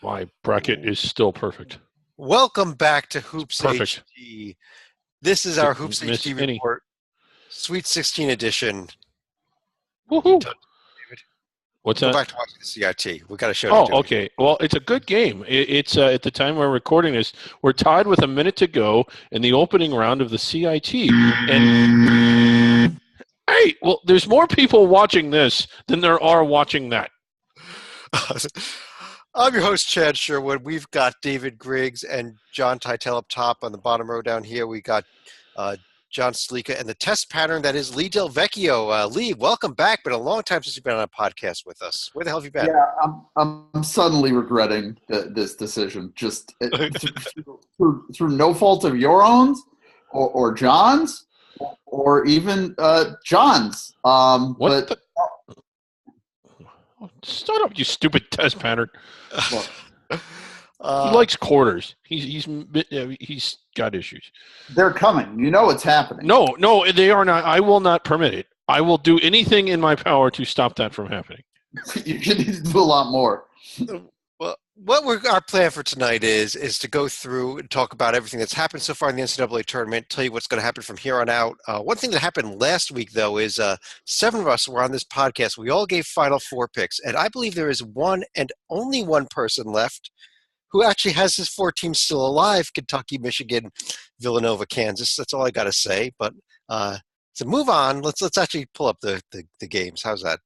My bracket is still perfect. Welcome back to Hoops Perfect. HD. This is our Hoops Miss HD any. report, Sweet 16 edition. Woohoo! David, What's go that? back to watching the CIT. We got a show Oh, to do. okay. Well, it's a good game. It's at the time we're recording this, we're tied with a minute to go in the opening round of the CIT. And hey, well, there's more people watching this than there are watching that. I'm your host, Chad Sherwood. We've got David Griggs and John Titel up top. On the bottom row down here, we got John Slika and the test pattern that is Lee Del Vecchio. Lee, welcome back. Been a long time since you've been on a podcast with us. Where the hell have you been? Yeah, I'm suddenly regretting this decision. Just through no fault of your own, or John's, or even John's. What? Shut up, you stupid test pattern. He likes quarters. He's got issues. They're coming. You know it's happening. No, they are not. I will not permit it. I will do anything in my power to stop that from happening. You need to do a lot more. Well, our plan for tonight is to go through and talk about everything that's happened so far in the NCAA tournament, tell you what's going to happen from here on out. One thing that happened last week, though, is 7 of us were on this podcast. We all gave Final Four picks, and I believe there is one and only one person left who actually has his 4 teams still alive: Kentucky, Michigan, Villanova, Kansas. That's all I got to say. But to move on, let's actually pull up the games. How's that,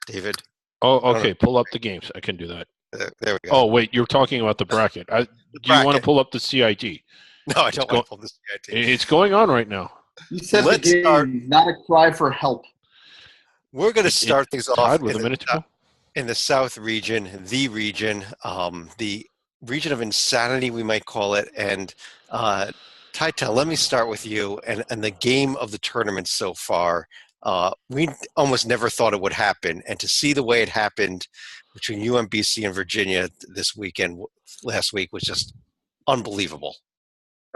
David? Oh, okay. Pull up the games. I can do that. There we go. Oh, wait. You're talking about the bracket. Do you want to pull up the CIT? No, I don't want to pull the CIT. It's going on right now. You said the game, not a cry for help. We're going to start things off with a minute to go. In the South region, the region of insanity, we might call it. And Titel, let me start with you and the game of the tournament so far. We almost never thought it would happen, and to see the way it happened between UMBC and Virginia last week was just unbelievable.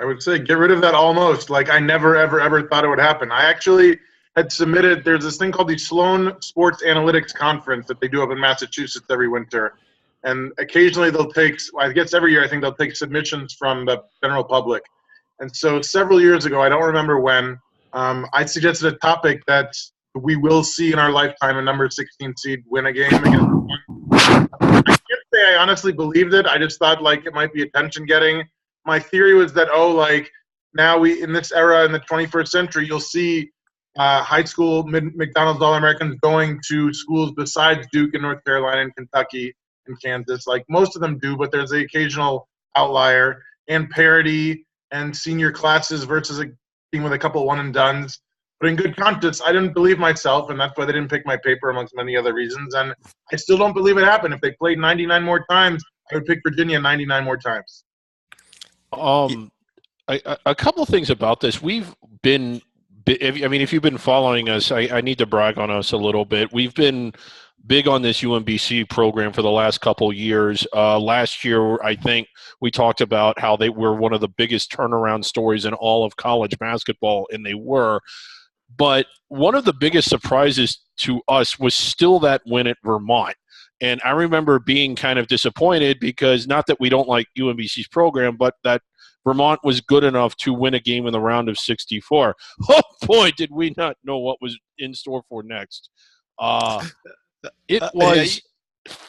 I would say get rid of that almost. Like, I never, ever thought it would happen. I actually had submitted – there's this thing called the Sloan Sports Analytics Conference that they do up in Massachusetts every winter. And occasionally they'll take – I guess every year I think they'll take submissions from the general public. And so several years ago, I don't remember when, I suggested a topic that we will see in our lifetime: a number 16 seed win a game against. I can't say I honestly believed it. I just thought it might be attention getting. My theory was that now in this era in the 21st century, you'll see high school McDonald's All-Americans going to schools besides Duke and North Carolina and Kentucky and Kansas. Like, most of them do, but there's the occasional outlier, and parity and senior classes versus a team with a couple one-and-dones. But in good conscience, I didn't believe myself, and that's why they didn't pick my paper, amongst many other reasons. And I still don't believe it happened. If they played 99 more times, I would pick Virginia 99 more times. A couple of things about this. We've been – if you've been following us, I need to brag on us a little bit. We've been big on this UMBC program for the last couple of years. Last year, I think we talked about how they were one of the biggest turnaround stories in all of college basketball, and they were. But one of the biggest surprises to us was still that win at Vermont. And I remember being kind of disappointed because, not that we don't like UMBC's program, but that Vermont was good enough to win a game in the round of 64. Oh, boy, did we not know what was in store for next. It was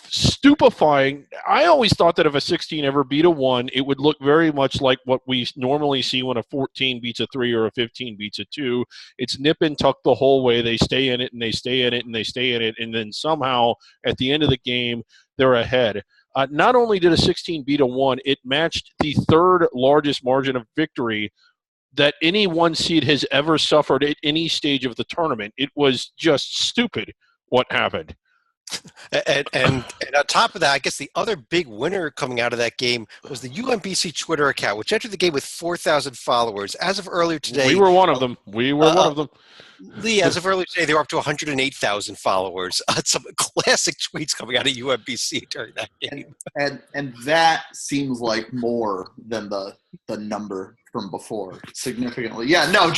stupefying. I always thought that if a 16 ever beat a 1, it would look very much like what we normally see when a 14 beats a 3 or a 15 beats a 2. It's nip and tuck the whole way. They stay in it, and they stay in it, and they stay in it, and then somehow at the end of the game, they're ahead. Not only did a 16 beat a 1, it matched the third largest margin of victory that any one seed has ever suffered at any stage of the tournament. It was just stupid what happened. And on top of that, I guess the other big winner coming out of that game was the UMBC Twitter account, which entered the game with 4,000 followers. As of earlier today, we were one of them. One of them. Lee, as of earlier today, they were up to 108,000 followers. Some classic tweets coming out of UMBC during that game. And that seems like more than the number from before, significantly. Yeah, no,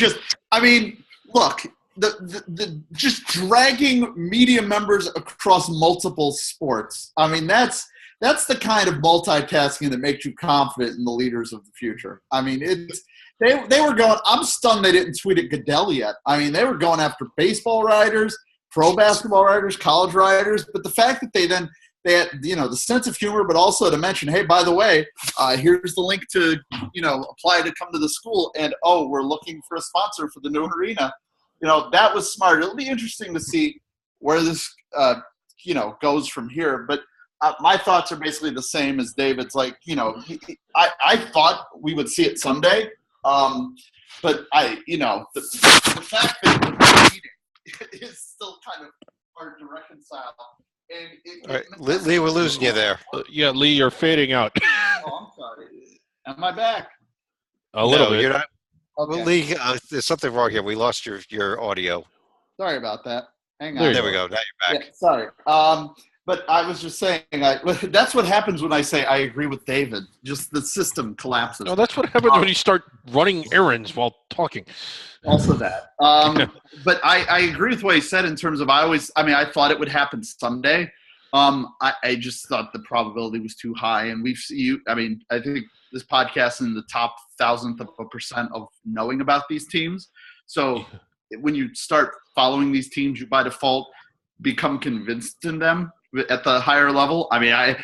look. The just dragging media members across multiple sports. I mean, that's that's the kind of multitasking that makes you confident in the leaders of the future. I mean, they were going. I'm stunned they didn't tweet at Goodell yet. I mean, they were going after baseball writers, pro basketball writers, college writers. But the fact that they had, the sense of humor, but also to mention, hey, by the way, here's the link to, apply to come to the school. And, we're looking for a sponsor for the new arena. That was smart. It'll be interesting to see where this, goes from here. But my thoughts are basically the same as David's. Like, I thought we would see it someday. But the fact that we're meeting is still kind of hard to reconcile. And all right, Lee, we're losing you there. Yeah, Lee, you're fading out. I'm sorry. Am I back? A little bit. You're not. Okay. Well, Lee, there's something wrong here. We lost your audio. Sorry about that. Hang on. There we go. Now you're back. Yeah, sorry. But I was just saying, that's what happens when I say I agree with David. Just the system collapses. No, that's what happens when you start running errands while talking. Also that. But I agree with what he said in terms of I thought it would happen someday. I just thought the probability was too high. And I think this podcast is in the top 1,000% of knowing about these teams. So when you start following these teams, you by default become convinced in them at the higher level. I mean, I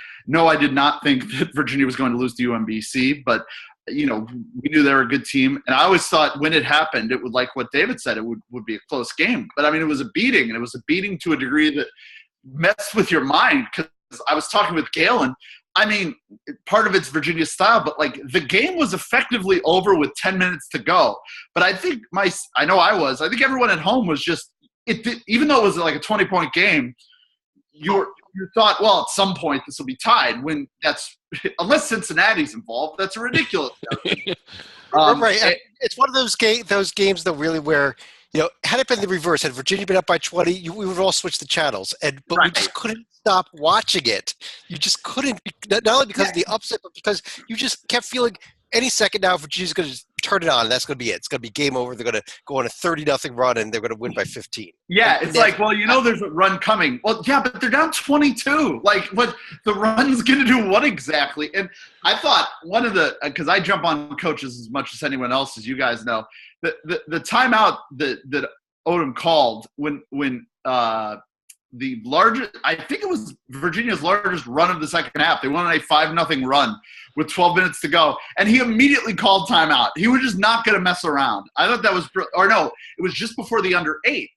did not think that Virginia was going to lose to UMBC, but we knew they were a good team. And I always thought when it happened, it would, like what David said, it would be a close game. But I mean, it was a beating, and it was a beating to a degree that messed with your mind. Because I was talking with Galen. I mean, part of it's Virginia style, but like the game was effectively over with 10 minutes to go. But I think I think everyone at home was just, even though it was like a 20-point game, you thought, well, at some point this will be tied. When unless Cincinnati's involved, that's ridiculous. Right. It's one of those games that really where, had it been the reverse, had Virginia been up by 20, we would all switch the channels. But we just couldn't stop watching it. You just couldn't, not only because of the upset, but because you just kept feeling any second now Virginia's going to turn it on. That's going to be it. It's going to be game over. They're going to go on a 30-0 run, and they're going to win by 15. Yeah, it's like, well, there's a run coming. Well, yeah, but they're down 22. Like, what the run's going to do what exactly? And I thought because I jump on coaches as much as anyone else, as you guys know, the timeout that Odom called when the largest, I think it was Virginia's largest run of the second half. They won on a 5-0 run with 12 minutes to go, and he immediately called timeout. He was just not going to mess around. I thought that was – or no, it was just before the under 8.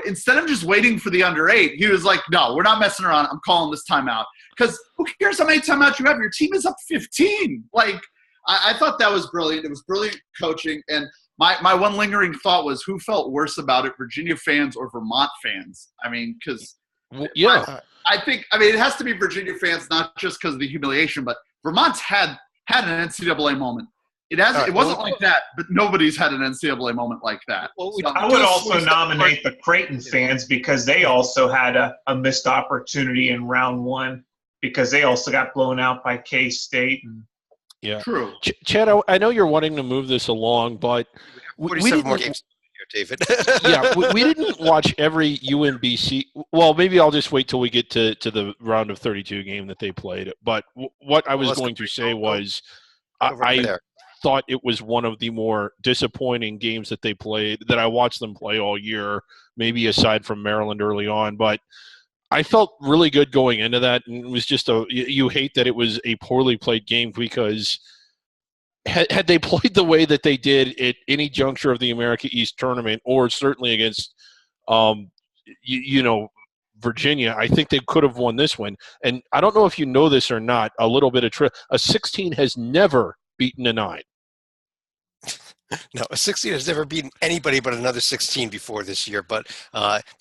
Instead of just waiting for the under 8, he was like, no, we're not messing around. I'm calling this timeout. Because who cares how many timeouts you have? Your team is up 15. Like, I thought that was brilliant. It was brilliant coaching. And my one lingering thought was, who felt worse about it, Virginia fans or Vermont fans? I mean, because – yeah, I think it has to be Virginia fans, not just because of the humiliation, but Vermont's had an NCAA moment. It wasn't like that, but nobody's had an NCAA moment like that. I would also nominate the Creighton fans because they also had a missed opportunity in round one because they also got blown out by K-State. Yeah, true. Chad, I know you're wanting to move this along, but 47 more games. David. Yeah, we didn't watch every UMBC. Well, maybe I'll just wait till we get to the round of 32 game that they played. But what I was going to say was I thought it was one of the more disappointing games that they played, that I watched them play all year, maybe aside from Maryland early on. But I felt really good going into that, and it was just you hate that it was a poorly played game because – had they played the way that they did at any juncture of the America East tournament, or certainly against, Virginia, I think they could have won this one. And I don't know if you know this or not, a little bit of a 16 has never beaten a 9. No, a 16 has never beaten anybody but another 16 before this year. But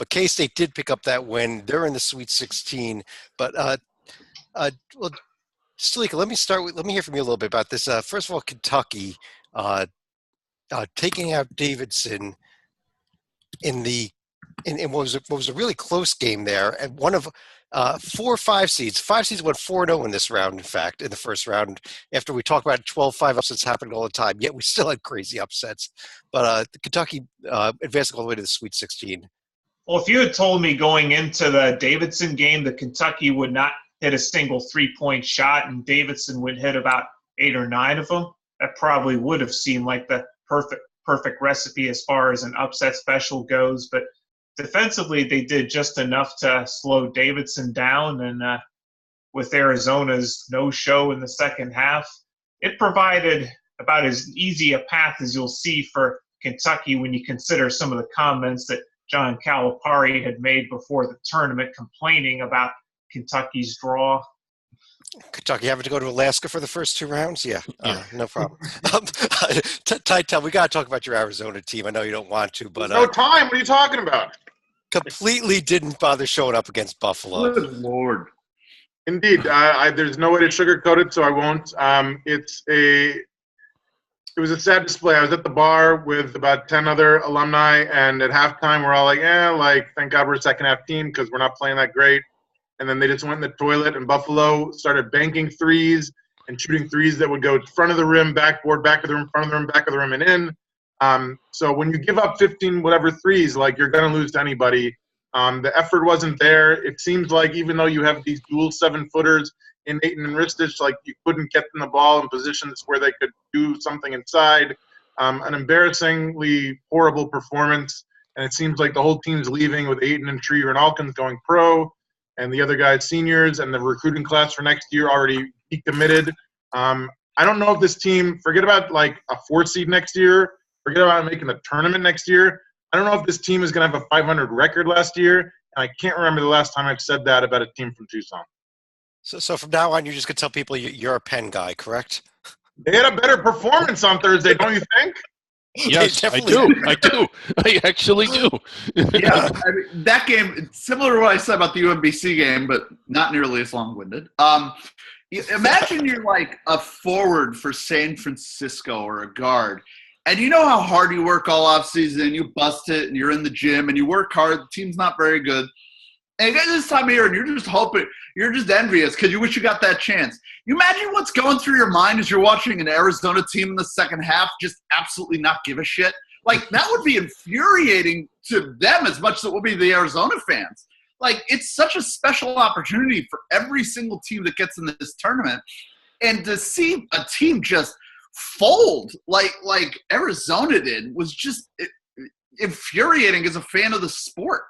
K-State did pick up that win. They're in the Sweet 16. But well, Stalika, let me hear from you a little bit about this. First of all, Kentucky taking out Davidson in what was a really close game there, and one of 4 or 5 seeds. 5 seeds went 4-0 in this round. In fact, in the first round, after we talk about 12-5 upsets happening all the time, yet we still had crazy upsets. But the Kentucky advancing all the way to the Sweet 16. Well, if you had told me going into the Davidson game that Kentucky would not hit a single 3-point shot and Davidson would hit about 8 or 9 of them, that probably would have seemed like the perfect recipe as far as an upset special goes. But defensively, they did just enough to slow Davidson down. And with Arizona's no-show in the second half, it provided about as easy a path as you'll see for Kentucky when you consider some of the comments that John Calipari had made before the tournament complaining about Kentucky's draw. Kentucky having to go to Alaska for the first 2 rounds? Yeah. No problem. Ty, we got to talk about your Arizona team. I know you don't want to, but no time. What are you talking about? Completely didn't bother showing up against Buffalo. Good Lord. Indeed. There's no way to sugarcoat it, so I won't. It was a sad display. I was at the bar with about 10 other alumni, and at halftime, we're all like, thank God we're a second-half team because we're not playing that great. And then they just went in the toilet, and Buffalo started banking threes and shooting threes that would go front of the rim, backboard, back of the rim, front of the rim, back of the rim, and in. So when you give up 15 whatever threes, you're going to lose to anybody. The effort wasn't there. It seems like even though you have these dual 7-footers in Ayton and Ristich, you couldn't get them the ball in positions where they could do something inside. An embarrassingly horrible performance, and it seems like the whole team's leaving with Ayton and Trier and Alkins going pro, and the other guys seniors, and the recruiting class for next year already decommitted. I don't know if this team, forget about a 4 seed next year, forget about making the tournament next year. I don't know if this team is going to have a 500 record last year, and I can't remember the last time I've said that about a team from Tucson. So from now on, you're just going to tell people you're a Penn guy, correct? They had a better performance on Thursday, don't you think? Yes, I do. I actually do. Yeah, that game, similar to what I said about the UMBC game, but not nearly as long-winded. Imagine you're a forward for San Francisco or a guard, and you know how hard you work all offseason, you bust it, and you're in the gym, and you work hard, the team's not very good. And you get this time of year, and you're just hoping, you're just envious because you wish you got that chance. You imagine what's going through your mind as you're watching an Arizona team in the second half just absolutely not give a shit? That would be infuriating to them as much as it would be the Arizona fans. It's such a special opportunity for every single team that gets in this tournament. And to see a team just fold like Arizona did was just infuriating as a fan of the sport.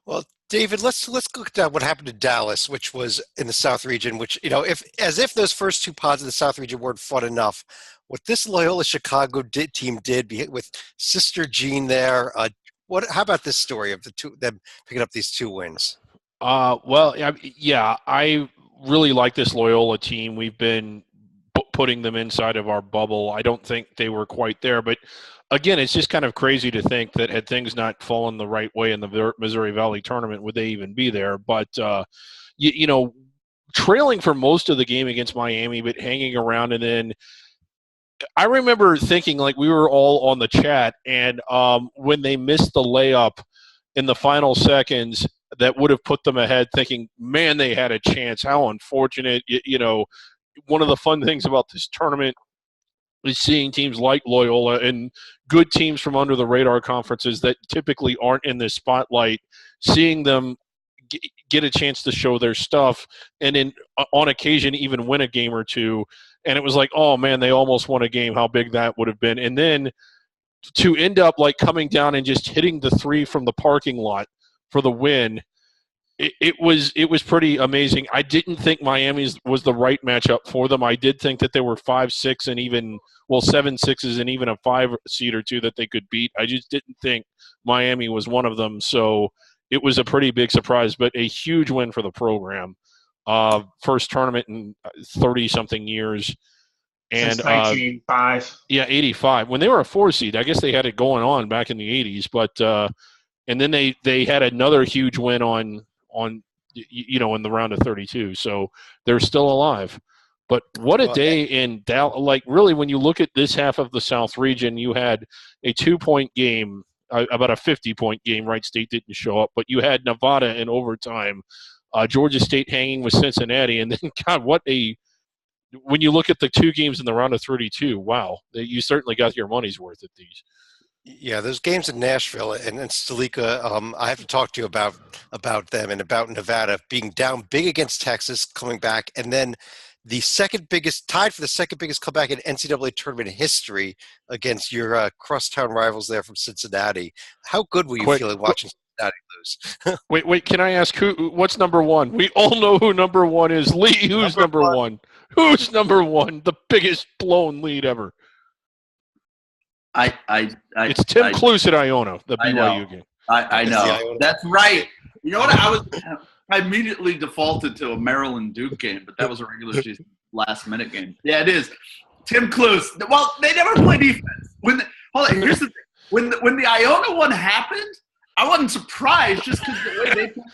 Well, David, let's look at what happened to Dallas, which was in the South region, which, if those first 2 pods in the South region weren't fun enough, what this Loyola Chicago team did with Sister Jean there, how about this story of them picking up these 2 wins? I really like this Loyola team. We've been putting them inside of our bubble. I don't think they were quite there, but again, it's just kind of crazy to think that had things not fallen the right way in the Missouri Valley tournament, would they even be there? But, trailing for most of the game against Miami, but hanging around. And then I remember thinking we were all on the chat, and when they missed the layup in the final seconds that would have put them ahead, thinking, man, they had a chance. How unfortunate. One of the fun things about this tournament is seeing teams like Loyola and good teams from under the radar conferences that typically aren't in the spotlight, seeing them get a chance to show their stuff and on occasion even win a game or 2. And it was oh man, they almost won a game, how big that would have been. And then to end up coming down and just hitting the 3 from the parking lot for the win, it was pretty amazing. I didn't think Miami's was the right matchup for them. I did think that there were 5-6 and even 7-6s and even a 5 seed or 2 that they could beat. I just didn't think Miami was one of them. So it was a pretty big surprise, but a huge win for the program. First tournament in 30-something years. And, since 1985. 85. When they were a 4 seed, I guess they had it going on back in the 80s. But and then they had another huge win on in the round of 32. So they're still alive. But what a day in Dallas. Really, when you look at this half of the South region, you had a 2-point game, about a 50-point game. Wright State didn't show up, but you had Nevada in overtime, Georgia State hanging with Cincinnati, and then, God, when you look at the 2 games in the round of 32, wow, you certainly got your money's worth at these. Yeah, those games in Nashville and Stalika, I have to talk to you about them and about Nevada being down big against Texas, coming back, and then the second biggest, tied for the second biggest comeback in NCAA tournament history against your crosstown rivals there from Cincinnati. How good were you feeling watching Cincinnati lose? Wait. Can I ask what's number one? We all know who number one is. Lee, who's number one? Who's number one? The biggest blown lead ever. It's Tim Cluse at Iona, the BYU game. I know. That's right. You know what? I immediately defaulted to a Maryland Duke game, but that was a regular season last-minute game. Yeah, it is. Tim Cluse. Well, they never play defense. Here's the thing. When the Iona one happened, I wasn't surprised just because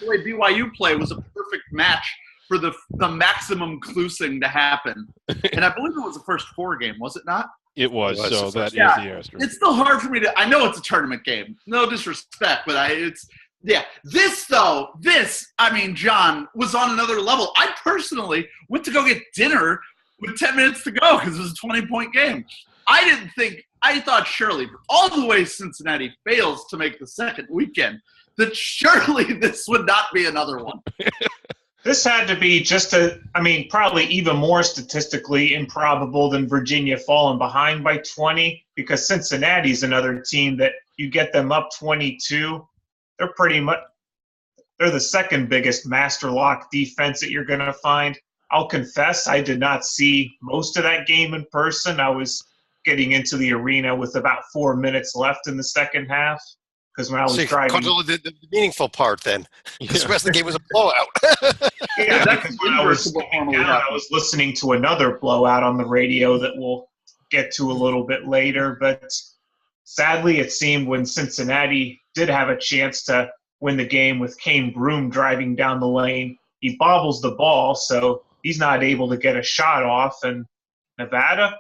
the way BYU play was a perfect match for the maximum Clusing to happen. And I believe it was the first 4 game, was it not? It was, so that is the answer. It's still hard for me to – I know it's a tournament game. No disrespect, but John, was on another level. I personally went to go get dinner with 10 minutes to go because it was a 20-point game. I thought surely, all the way Cincinnati fails to make the second weekend, that surely this would not be another one. This had to be probably even more statistically improbable than Virginia falling behind by 20, because Cincinnati's another team that you get them up 22. They're the second biggest master lock defense that you're going to find. I'll confess, I did not see most of that game in person. I was getting into the arena with about 4 minutes left in the second half. Because when I was driving, the meaningful part, then the rest of the game was a blowout. Yeah, because when I was coming down, I was listening to another blowout on the radio that we'll get to a little bit later. But sadly, it seemed when Cincinnati did have a chance to win the game with Kane Broome driving down the lane, he bobbles the ball, so he's not able to get a shot off. And Nevada,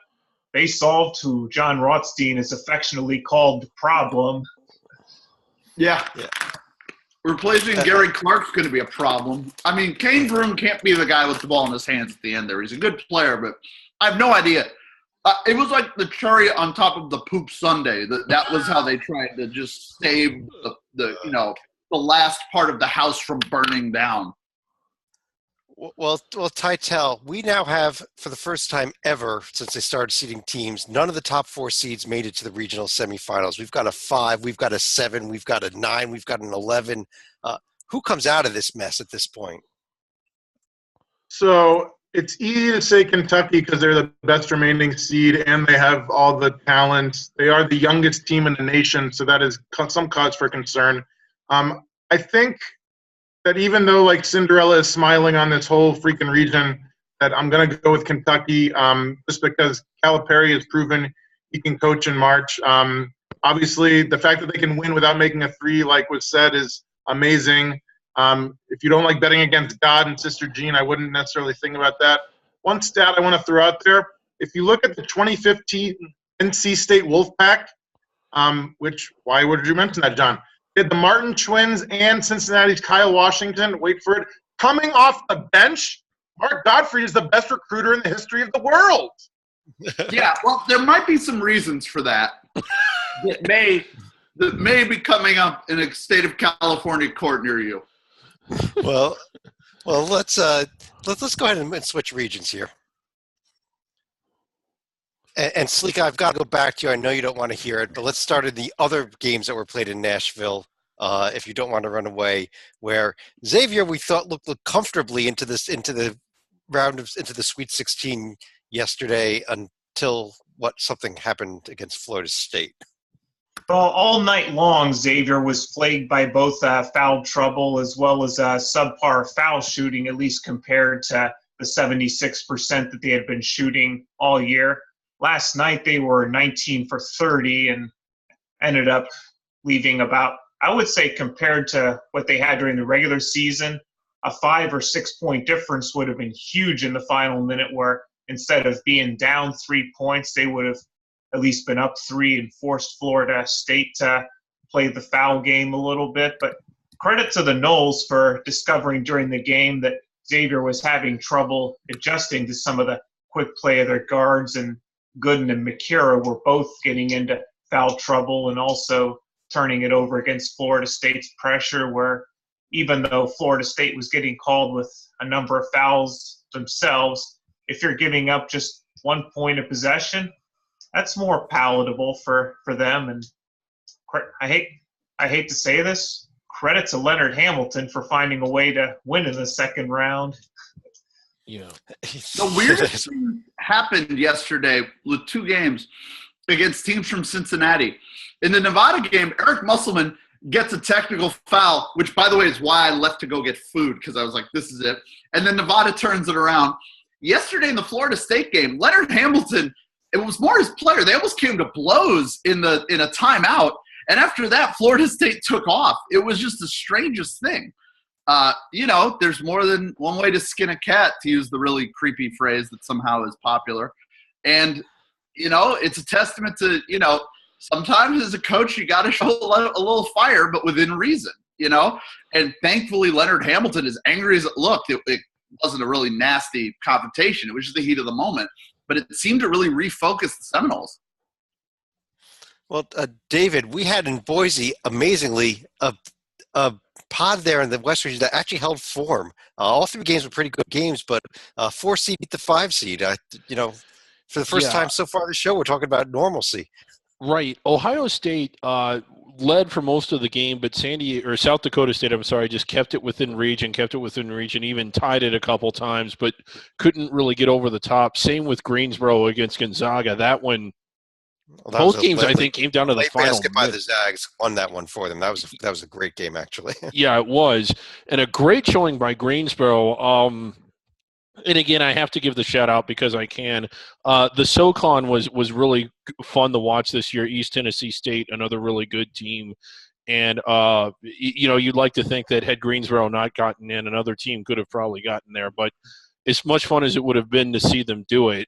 they solved who John Rothstein is affectionately called the problem. Yeah. Replacing Gary Clark's going to be a problem. I mean, Kane Broome can't be the guy with the ball in his hands at the end there. He's a good player, but I have no idea. It was like the cherry on top of the poop sundae. That was how they tried to just save the last part of the house from burning down. Well, Titel, we now have, for the first time ever since they started seeding teams, none of the top 4 seeds made it to the regional semifinals. We've got a 5, we've got a 7, we've got a 9, we've got an 11. Who comes out of this mess at this point? So it's easy to say Kentucky because they're the best remaining seed and they have all the talent. They are the youngest team in the nation, so that is some cause for concern. I think that even though like Cinderella is smiling on this whole freaking region, that I'm going to go with Kentucky just because Calipari has proven he can coach in March. Obviously, the fact that they can win without making a 3, like was said, is amazing. If you don't like betting against God and Sister Jean, I wouldn't necessarily think about that. One stat I want to throw out there, if you look at the 2015 NC State Wolfpack, why would you mention that, John? They had the Martin twins and Cincinnati's Kyle Washington, wait for it, coming off the bench. Mark Godfrey is the best recruiter in the history of the world. Yeah, well, there might be some reasons for that that may be coming up in a state of California court near you. Well, let's go ahead and switch regions here. And Sleeka, I've got to go back to you. I know you don't want to hear it, but let's start in the other games that were played in Nashville, if you don't want to run away, where Xavier, we thought, looked comfortably into the Sweet 16 yesterday until something happened against Florida State. Well, all night long, Xavier was plagued by both foul trouble as well as subpar foul shooting, at least compared to the 76% that they had been shooting all year. Last night, they were 19 for 30 and ended up leaving about, I would say, compared to what they had during the regular season, a 5 or 6 point difference would have been huge in the final minute, where instead of being down 3 points, they would have at least been up 3 and forced Florida State to play the foul game a little bit. But credit to the Noles for discovering during the game that Xavier was having trouble adjusting to some of the quick play of their guards, and Gooden and McKira were both getting into foul trouble and also turning it over against Florida State's pressure, where even though Florida State was getting called with a number of fouls themselves, if you're giving up just 1 point of possession, that's more palatable for them. And I hate to say this, credit to Leonard Hamilton for finding a way to win in the second round. Yeah. The weirdest thing happened yesterday with 2 games against teams from Cincinnati. In the Nevada game, Eric Musselman gets a technical foul, which, by the way, is why I left to go get food, because I was like, this is it. And then Nevada turns it around. Yesterday in the Florida State game, Leonard Hamilton, it was more his player. They almost came to blows in a timeout. And after that, Florida State took off. It was just the strangest thing. There's more than one way to skin a cat, to use the really creepy phrase that somehow is popular. And, it's a testament to, sometimes as a coach, you got to show a little fire, but within reason, And thankfully, Leonard Hamilton, as angry as it looked, it wasn't a really nasty confrontation. It was just the heat of the moment. But it seemed to really refocus the Seminoles. Well, David, we had in Boise, amazingly, a pod there in the West region that actually held form. All 3 games were pretty good games, but 4 seed beat the 5 seed. For the first time so far this show, we're talking about normalcy. Right. Ohio State led for most of the game, but South Dakota State, just kept it within region, even tied it a couple times, but couldn't really get over the top. Same with Greensboro against Gonzaga. That one, both games, I think, came down to the final. Basket by the Zags won that one for them. That was a great game, actually. Yeah, it was. And a great showing by Greensboro. And again, I have to give the shout out because I can. The SoCon was really fun to watch this year. East Tennessee State, another really good team. And, you'd like to think that had Greensboro not gotten in, another team could have probably gotten there. But as much fun as it would have been to see them do it,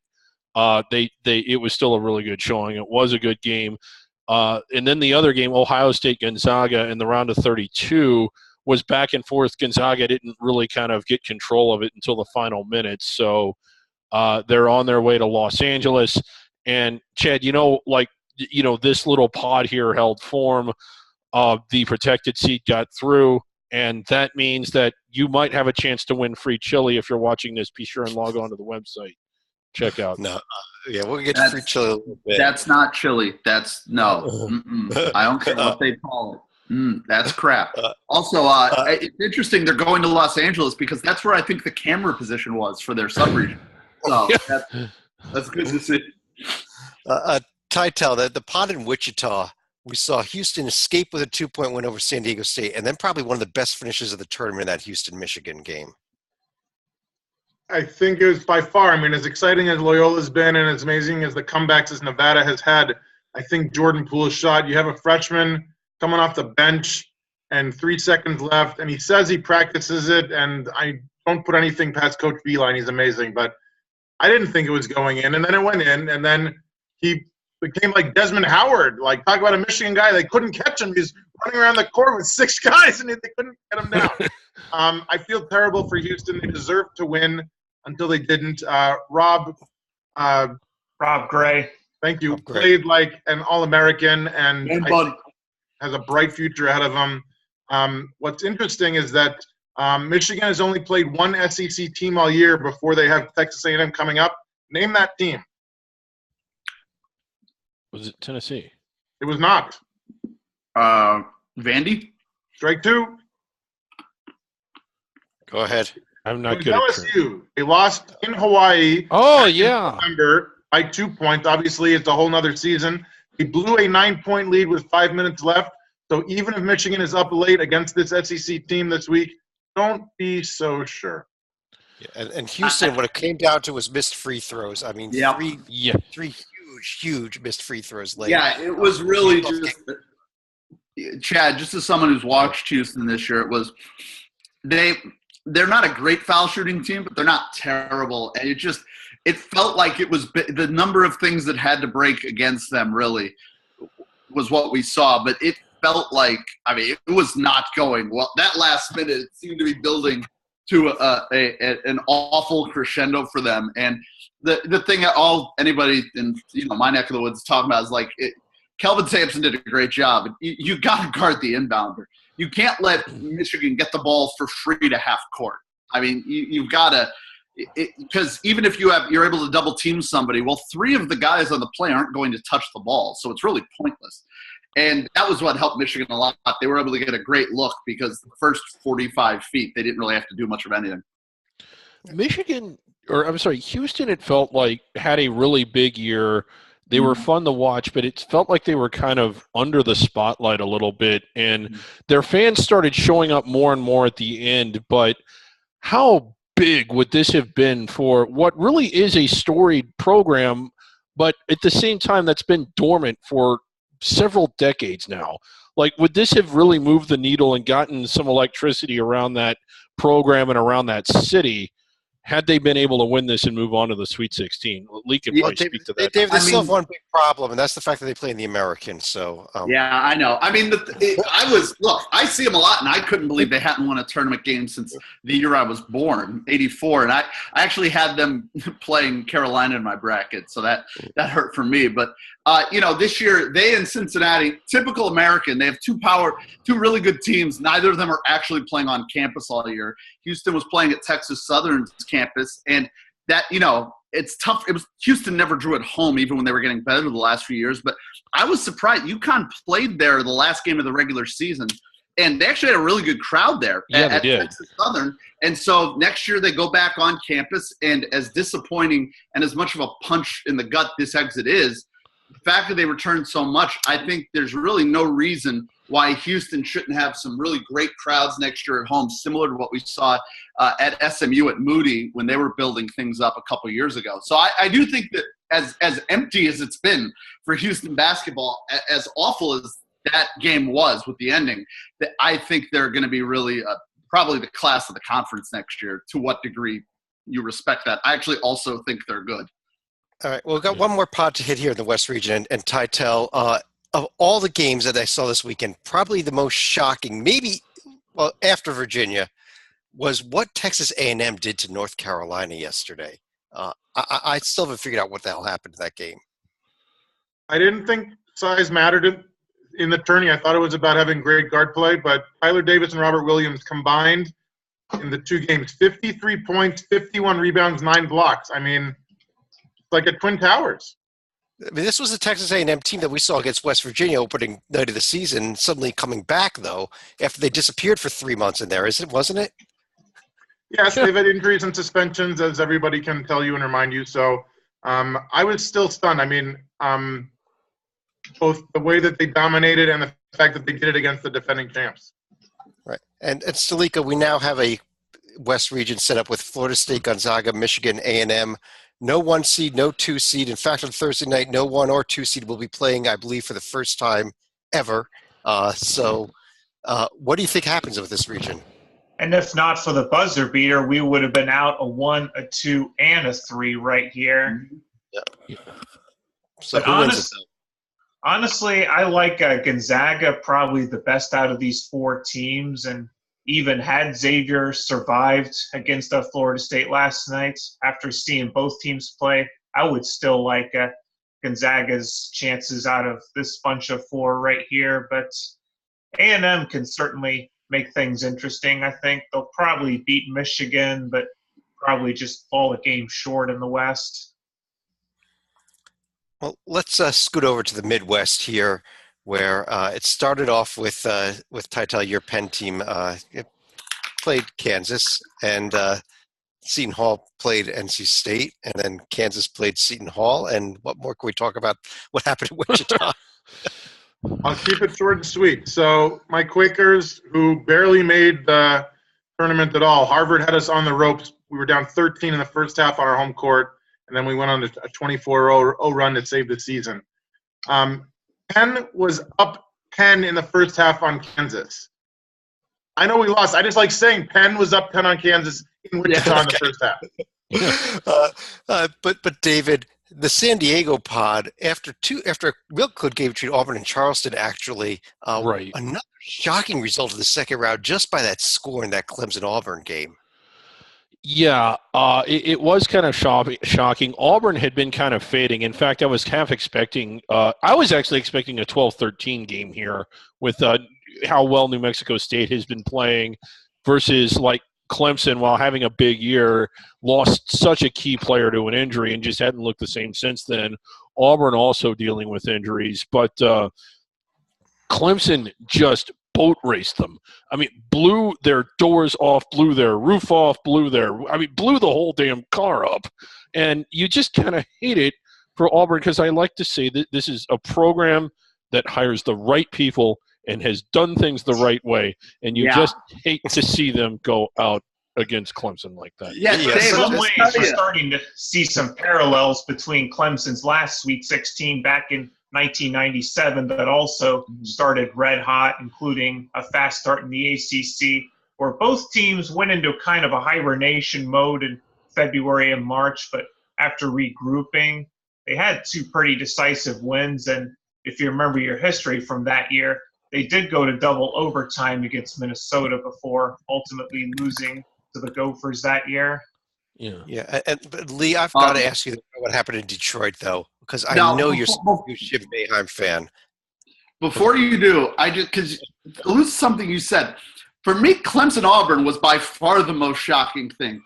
it was still a really good showing. It was a good game. And then the other game, Ohio State Gonzaga in the round of 32, was back and forth. Gonzaga didn't really kind of get control of it until the final minutes. So they're on their way to Los Angeles. And Chad, this little pod here held form. The protected seat got through. And that means that you might have a chance to win free chili. If you're watching this, be sure and log on to the website. Check out. No, we'll get free chili a little bit. That's not chili. That's no. I don't care what they call it. That's crap. Also, it's interesting they're going to Los Angeles because that's where I think the camera position was for their subregion. So that's good to see. Tytel, the pod in Wichita, we saw Houston escape with a 2-point win over San Diego State, and then probably one of the best finishes of the tournament in that Houston-Michigan game. I think it was by far, as exciting as Loyola's been and as amazing as the comebacks as Nevada has had, I think Jordan Poole's shot, you have a freshman coming off the bench and 3 seconds left, and he says he practices it, and I don't put anything past Coach Beilein. He's amazing, but I didn't think it was going in, and then it went in, and then he became like Desmond Howard. Like, talk about a Michigan guy. They couldn't catch him. He's running around the court with 6 guys, and they couldn't get him down. I feel terrible for Houston. They deserved to win until they didn't. Rob Gray. Thank you. Played like an All-American and has a bright future ahead of him. What's interesting is that Michigan has only played one SEC team all year before they have Texas A&M coming up. Name that team. Was it Tennessee? It was not. Vandy? Strike 2. Go ahead. I'm not good LSU. They lost in Hawaii. Oh, yeah. November by 2 points. Obviously, it's a whole nother season. He blew a 9-point lead with 5 minutes left. So even if Michigan is up late against this SEC team this week, don't be so sure. Yeah, and Houston, what it came down to was missed free throws. I mean, three huge missed free throws late. Yeah, it was really just – Chad, just as someone who's watched Houston this year, it was – they're not a great foul shooting team, but they're not terrible. And it felt like it was the number of things that had to break against them really was what we saw. But it felt like, it was not going well. That last minute seemed to be building to an awful crescendo for them. And the thing that anybody in my neck of the woods is talking about is like Kelvin Sampson did a great job. You got to guard the inbounder. You can't let Michigan get the ball for free to half court. I mean, you've got to – because even if you're able to double team somebody, well, 3 of the guys on the play aren't going to touch the ball, so it's really pointless. And that was what helped Michigan a lot. They were able to get a great look because the first 45 feet, they didn't really have to do much of anything. Houston, it felt like, had a really big year. They were fun to watch, but it felt like they were kind of under the spotlight a little bit. And their fans started showing up more and more at the end. But how big would this have been for what really is a storied program, but at the same time that's been dormant for several decades now? Like, would this have really moved the needle and gotten some electricity around that program and around that city had they been able to win this and move on to the Sweet 16? Lee can probably speak to that. Dave, they still have one big problem, and that's the fact that they play in the American. So yeah, I know. I mean, I see them a lot, and I couldn't believe they hadn't won a tournament game since the year I was born, '84. And I actually had them playing Carolina in my bracket, so that hurt for me. But this year they and Cincinnati, typical American, they have two really good teams. Neither of them are actually playing on campus all year. Houston was playing at Texas Southern's campus, and that, it's tough. Houston never drew at home, even when they were getting better the last few years. But I was surprised. UConn played there the last game of the regular season, and they actually had a really good crowd there at Texas Southern. And so next year they go back on campus, and as disappointing and as much of a punch in the gut this exit is, the fact that they returned so much, I think there's really no reason why Houston shouldn't have some really great crowds next year at home, similar to what we saw at SMU at Moody when they were building things up a couple years ago. So I do think that as empty as it's been for Houston basketball, as awful as that game was with the ending, that I think they're going to be really probably the class of the conference next year. To what degree you respect that? I actually also think they're good. All right. Well, we've got one more pod to hit here in the West region. And Tytel, of all the games that I saw this weekend, probably the most shocking, after Virginia, was what Texas A&M did to North Carolina yesterday. I still haven't figured out what the hell happened to that game. I didn't think size mattered in the tourney. I thought it was about having great guard play, but Tyler Davis and Robert Williams combined in the 2 games, 53 points, 51 rebounds, 9 blocks. I mean, like at Twin Towers. I mean, this was the Texas A&M team that we saw against West Virginia opening night of the season, suddenly coming back, though, after they disappeared for 3 months in there, wasn't it? Yes, they've had injuries and suspensions, as everybody can tell you and remind you. So I was still stunned. I mean, both the way that they dominated and the fact that they did it against the defending champs. Right. And Stalika, we now have a West region set up with Florida State, Gonzaga, Michigan, A&M. No 1 seed, no 2 seed. In fact, on Thursday night, no 1 or 2 seed will be playing, I believe, for the first time ever. So what do you think happens with this region? And if not for the buzzer beater, we would have been out a 1, a 2, and a 3 right here. Yeah. So but honestly, I like Gonzaga probably the best out of these 4 teams, and even had Xavier survived against Florida State last night, after seeing both teams play, I would still like Gonzaga's chances out of this bunch of 4 right here. But A&M can certainly make things interesting. I think they'll probably beat Michigan, but probably just fall a game short in the West. Well, let's scoot over to the Midwest here, where it started off with Tytel, your Penn team played Kansas, and Seton Hall played NC State, and then Kansas played Seton Hall. And what more can we talk about what happened in Wichita? I'll keep it short and sweet. So my Quakers, who barely made the tournament at all, Harvard had us on the ropes. We were down 13 in the first half on our home court, and then we went on a 24-0 run to save the season. Penn was up 10 in the first half on Kansas. I know we lost. I just like saying Penn was up 10 on Kansas in Wichita in the first half. But David, the San Diego pod, after a real good game between Auburn and Charleston, actually, right. Another shocking result of the second round just by that score in that Clemson-Auburn game. Yeah, it was kind of shocking. Auburn had been kind of fading. In fact, I was half expecting I was actually expecting a 12-13 game here with how well New Mexico State has been playing versus like Clemson, while having a big year, lost such a key player to an injury and just hadn't looked the same since then. Auburn also dealing with injuries, but Clemson just boat raced them. I mean, blew their doors off, blew their roof off, blew the whole damn car up. And you just kind of hate it for Auburn, because I like to say that this is a program that hires the right people and has done things the right way. And you just hate to see them go out against Clemson like that. Yeah, In some ways, we're starting to see some parallels between Clemson's last Sweet 16 back in 1997 that also started red hot, including a fast start in the ACC, where both teams went into kind of a hibernation mode in February and March, but after regrouping, they had two pretty decisive wins. And if you remember your history from that year, they did go to double overtime against Minnesota before ultimately losing to the Gophers that year. But Lee, I've got to ask you what happened in Detroit, though, because I know you're a Jim Boeheim fan. Before you do, because this is something you said. For me, Clemson-Auburn was by far the most shocking thing.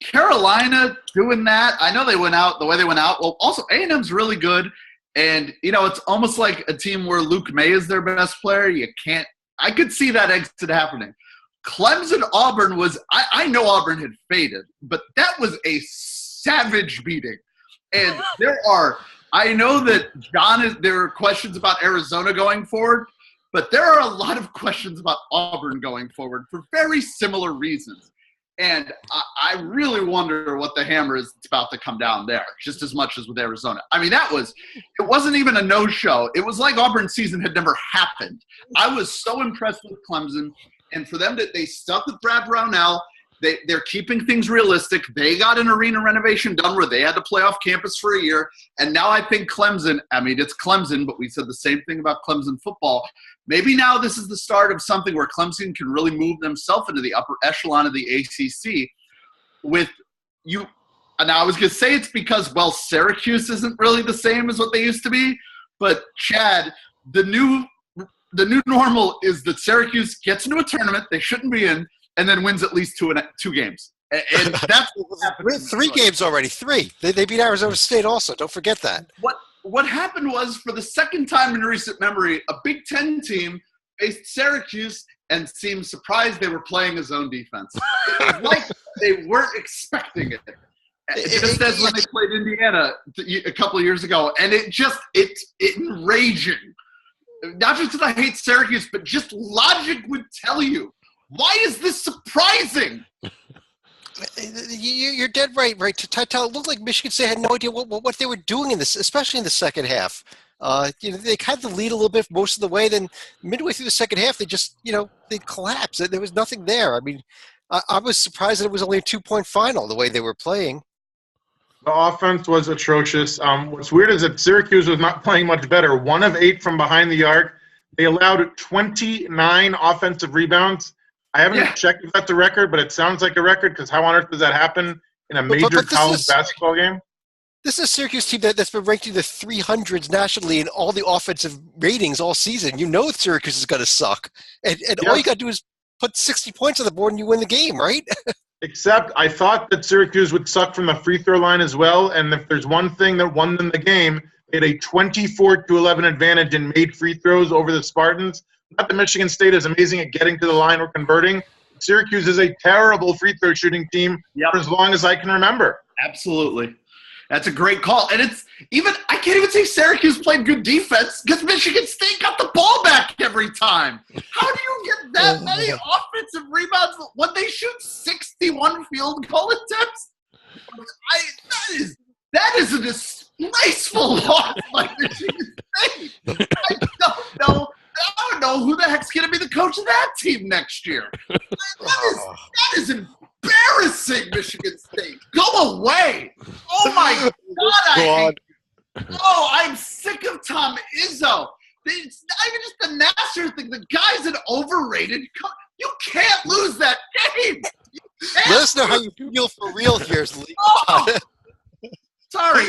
Carolina doing that, I know they went out the way they went out. Well, also, A&M's really good. And, it's almost like a team where Luke May is their best player. I could see that exit happening. Clemson-Auburn was – I know Auburn had faded, but that was a savage beating. And I know that there are questions about Arizona going forward, but there are a lot of questions about Auburn going forward for very similar reasons. And I really wonder what the hammer is about to come down there, just as much as with Arizona. I mean, it wasn't even a no-show. It was like Auburn's season had never happened. I was so impressed with Clemson. And for them, they stuck with Brad Brownell. They're keeping things realistic. They got an arena renovation done where they had to play off campus for a year. And now I think Clemson, it's Clemson, but we said the same thing about Clemson football. Maybe now this is the start of something where Clemson can really move themselves into the upper echelon of the ACC with you. And I was going to say it's because, Syracuse isn't really the same as what they used to be. But, Chad, the new normal is that Syracuse gets into a tournament they shouldn't be in and then wins at least two games. And that's what happened. 3 games already. 3. They beat Arizona State also. Don't forget that. What happened was, for the second time in recent memory, a Big Ten team faced Syracuse and seemed surprised they were playing a zone defense. It was like they weren't expecting it. Just as when they played Indiana a couple of years ago. And it's enraging. Not just because I hate Syracuse, but just logic would tell you, why is this surprising? You're dead right. It looked like Michigan State had no idea what they were doing in this, especially in the second half. They had the lead a little bit most of the way. Then midway through the second half, they just, they collapsed. There was nothing there. I mean, I was surprised that it was only a 2-point final the way they were playing. The offense was atrocious. What's weird is that Syracuse was not playing much better. 1 of 8 from behind the arc. They allowed 29 offensive rebounds. I haven't checked if that's a record, but it sounds like a record, because how on earth does that happen in a major college basketball game? This is a Syracuse team that's been ranked in the 300s nationally in all the offensive ratings all season. Syracuse is going to suck. And all you got to do is put 60 points on the board and you win the game, right? Except I thought that Syracuse would suck from the free throw line as well. And if there's one thing that won them the game, they had a 24-11 advantage and made free throws over the Spartans. Not that Michigan State is amazing at getting to the line or converting. Syracuse is a terrible free throw shooting team for as long as I can remember. Absolutely. That's a great call. And I can't even say Syracuse played good defense because Michigan State got the ball back every time. How do you get that many offensive rebounds when they shoot 61 field goal attempts? That is a disgraceful loss by Michigan State. I don't know who the heck's going to be the coach of that team next year. That is embarrassing, Michigan State. Go away. Oh, my God, I hate you. Oh, I'm sick of Tom Izzo. It's not even just the Nassar thing. The guy's an overrated coach. You can't lose that game. You Let us know how you feel for real here, Lee. Oh! Sorry.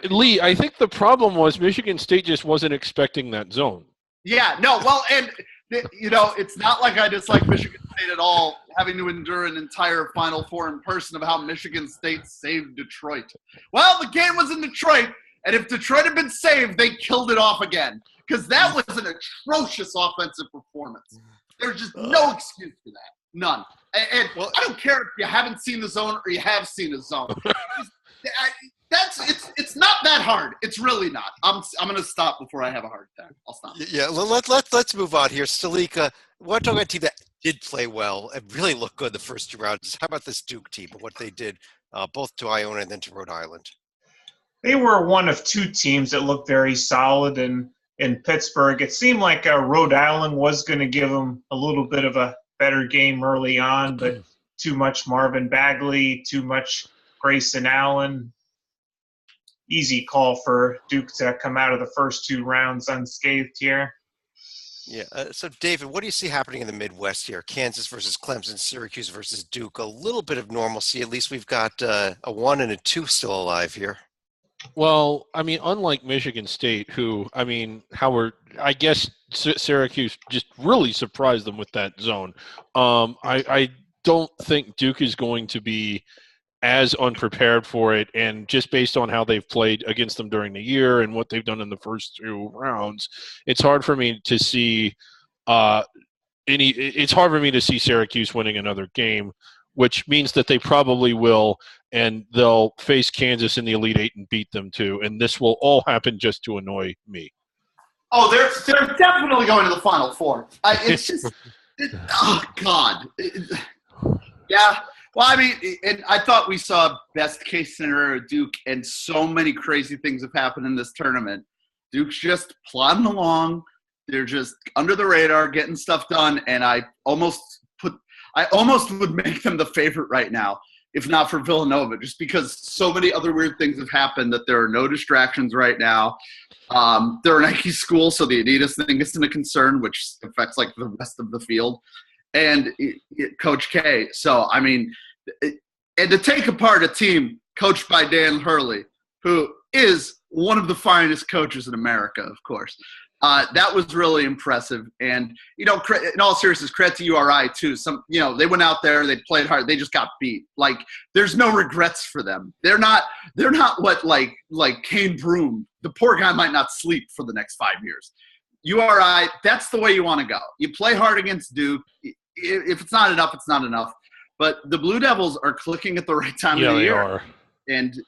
Lee, I think the problem was Michigan State just wasn't expecting that zone. Yeah, no, well, and, it's not like I dislike Michigan State at all, having to endure an entire Final Four in person of how Michigan State saved Detroit. Well, the game was in Detroit, and if Detroit had been saved, they killed it off again, because that was an atrocious offensive performance. There's just no excuse for that. None. And I don't care if you haven't seen the zone or you have seen the zone. It's not that hard. It's really not. I'm going to stop before I have a heart attack. I'll stop. Yeah, let's move on here. Stalika, we're talking about a team that did play well and really looked good the first 2 rounds. How about this Duke team and what they did, both to Iona and then to Rhode Island? They were one of 2 teams that looked very solid in Pittsburgh. It seemed like Rhode Island was going to give them a little bit of a better game early on, but too much Marvin Bagley, too much Grayson Allen. Easy call for Duke to come out of the first 2 rounds unscathed here. Yeah. So, David, what do you see happening in the Midwest here? Kansas versus Clemson, Syracuse versus Duke. A little bit of normalcy. At least we've got a 1 and a 2 still alive here. Well, I mean, unlike Michigan State, I guess Syracuse just really surprised them with that zone. I don't think Duke is going to be as unprepared for it, and just based on how they've played against them during the year and what they've done in the first 2 rounds, it's hard for me to see Syracuse winning another game, which means that they probably will, and they'll face Kansas in the Elite Eight and beat them too, and this will all happen just to annoy me. Oh, they're definitely going to the Final Four. It's just, oh God, yeah. Well, I mean, and I thought we saw best case scenario Duke, and so many crazy things have happened in this tournament. Duke's just plodding along. They're just under the radar, getting stuff done, and I almost would make them the favorite right now, if not for Villanova, just because so many other weird things have happened that there are no distractions right now. They're a Nike school, so the Adidas thing isn't a concern, which affects like the rest of the field. And Coach K. So, I mean, and to take apart a team coached by Dan Hurley, who is one of the finest coaches in America, of course, that was really impressive. And, in all seriousness, credit to URI too. They went out there, they played hard, they just got beat. Like, there's no regrets for them. They're not what like Kane Broome. The poor guy might not sleep for the next 5 years. URI, that's the way you want to go. You play hard against Duke. If it's not enough, it's not enough. But the Blue Devils are clicking at the right time of the year. Are. And